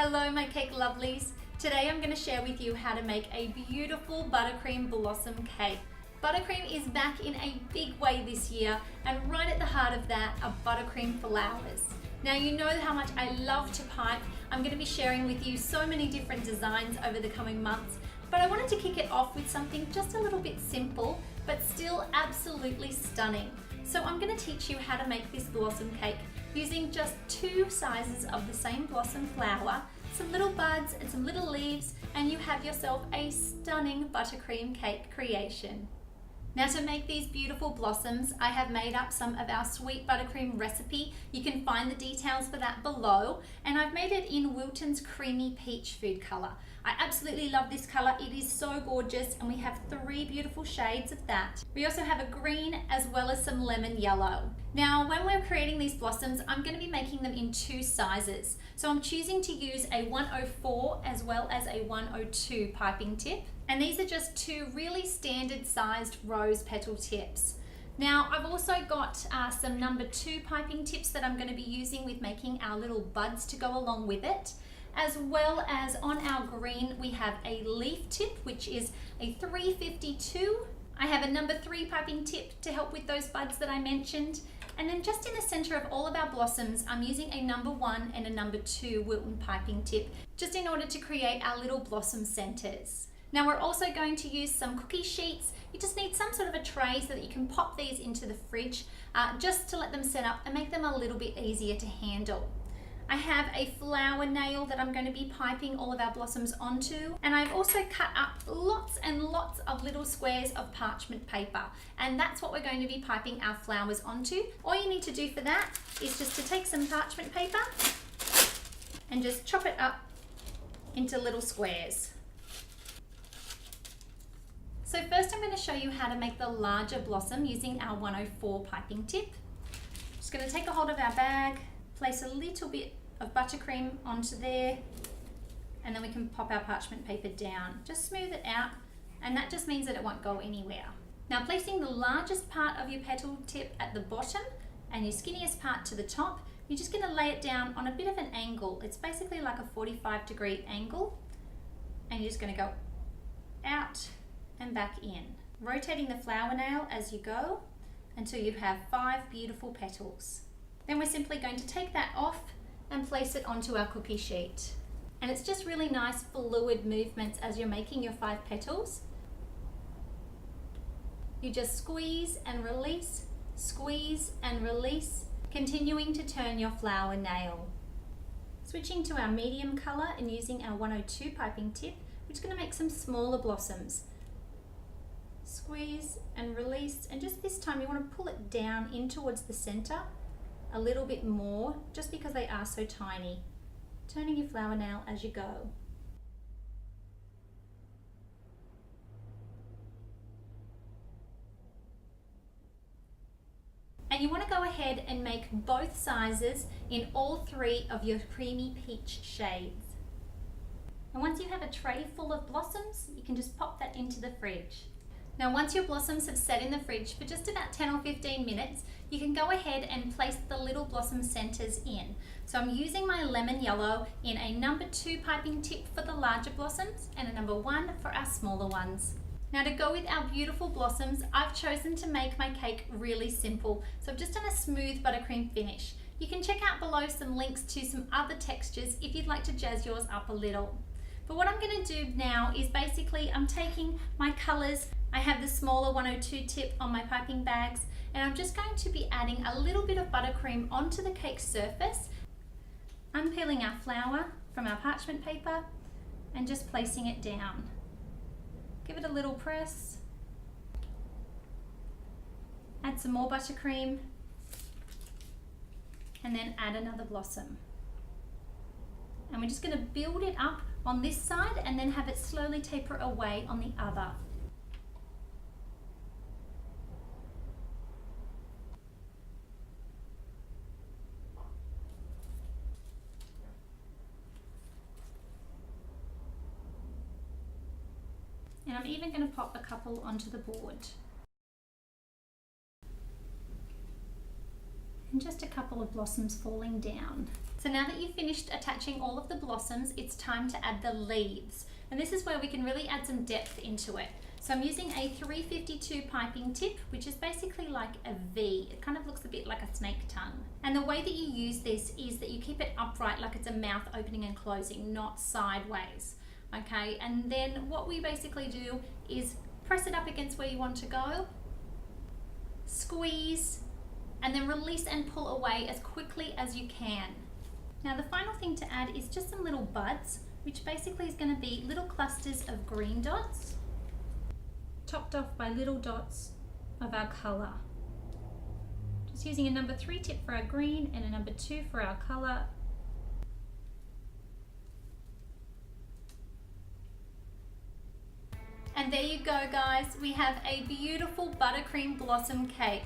Hello my cake lovelies. Today I'm going to share with you how to make a beautiful buttercream blossom cake. Buttercream is back in a big way this year, and right at the heart of that are buttercream flowers. Now you know how much I love to pipe. I'm going to be sharing with you so many different designs over the coming months, but I wanted to kick it off with something just a little bit simple but still absolutely stunning. So I'm going to teach you how to make this blossom cake using just 2 sizes of the same blossom flower, some little buds and some little leaves, and you have yourself a stunning buttercream cake creation. Now to make these beautiful blossoms, I have made up some of our sweet buttercream recipe. You can find the details for that below, and I've made it in Wilton's Creamy Peach food colour. I absolutely love this colour, it is so gorgeous, and we have 3 beautiful shades of that. We also have a green as well as some lemon yellow. Now when we're creating these blossoms, I'm going to be making them in 2 sizes. So I'm choosing to use a 104 as well as a 102 piping tip. And these are just 2 really standard sized rose petal tips. Now I've also got some number 2 piping tips that I'm going to be using with making our little buds to go along with it. As well as on our green we have a leaf tip, which is a 352. I have a number 3 piping tip to help with those buds that I mentioned. And then just in the center of all of our blossoms, I'm using a number 1 and a number 2 Wilton piping tip, just in order to create our little blossom centers. Now we're also going to use some cookie sheets. You just need some sort of a tray so that you can pop these into the fridge, just to let them set up and make them a little bit easier to handle. I have a flower nail that I'm going to be piping all of our blossoms onto, and I've also cut up lots and lots of little squares of parchment paper, and that's what we're going to be piping our flowers onto. All you need to do for that is just to take some parchment paper and just chop it up into little squares. So first I'm going to show you how to make the larger blossom using our 104 piping tip. Just going to take a hold of our bag, place a little bit of buttercream onto there, and then we can pop our parchment paper down. Just smooth it out, and that just means that it won't go anywhere. Now placing the largest part of your petal tip at the bottom and your skinniest part to the top, you're just going to lay it down on a bit of an angle. It's basically like a 45-degree angle, and you're just going to go out and back in, rotating the flower nail as you go until you have 5 beautiful petals. Then we're simply going to take that off and place it onto our cookie sheet. And it's just really nice fluid movements as you're making your 5 petals. You just squeeze and release, continuing to turn your flower nail. Switching to our medium color and using our 102 piping tip, we're just going to make some smaller blossoms. Squeeze and release, and just this time you want to pull it down in towards the center a little bit more, just because they are so tiny. Turning your flower nail as you go. And you want to go ahead and make both sizes in all 3 of your creamy peach shades. And once you have a tray full of blossoms, you can just pop that into the fridge. Now once your blossoms have set in the fridge for just about 10 or 15 minutes, you can go ahead and place the little blossom centers in. So I'm using my lemon yellow in a number 2 piping tip for the larger blossoms and a number 1 for our smaller ones. Now to go with our beautiful blossoms, I've chosen to make my cake really simple. So I've just done a smooth buttercream finish. You can check out below some links to some other textures if you'd like to jazz yours up a little. But what I'm going to do now is basically I'm taking my colors. I have the smaller 102 tip on my piping bags, and I'm just going to be adding a little bit of buttercream onto the cake surface, unpeeling our flower from our parchment paper and just placing it down. Give it a little press, add some more buttercream, and then add another blossom. And we're just going to build it up on this side and then have it slowly taper away on the other. And I'm even going to pop a couple onto the board. And just a couple couple of blossoms falling down. So now that you've finished attaching all of the blossoms, it's time to add the leaves. And this is where we can really add some depth into it. So I'm using a 352 piping tip, which is basically like a V. It kind of looks a bit like a snake tongue. And the way that you use this is that you keep it upright like it's a mouth opening and closing, not sideways. Okay, and then what we basically do is press it up against where you want to go, squeeze, and then release and pull away as quickly as you can. Now the final thing to add is just some little buds, which basically is going to be little clusters of green dots, topped off by little dots of our colour. Just using a number 3 tip for our green and a number 2 for our colour. And there you go guys, we have a beautiful buttercream blossom cake.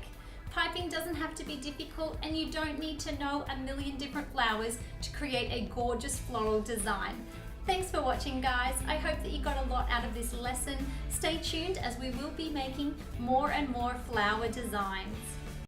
Piping doesn't have to be difficult and you don't need to know a million different flowers to create a gorgeous floral design. Thanks for watching guys. I hope that you got a lot out of this lesson. Stay tuned as we will be making more and more flower designs.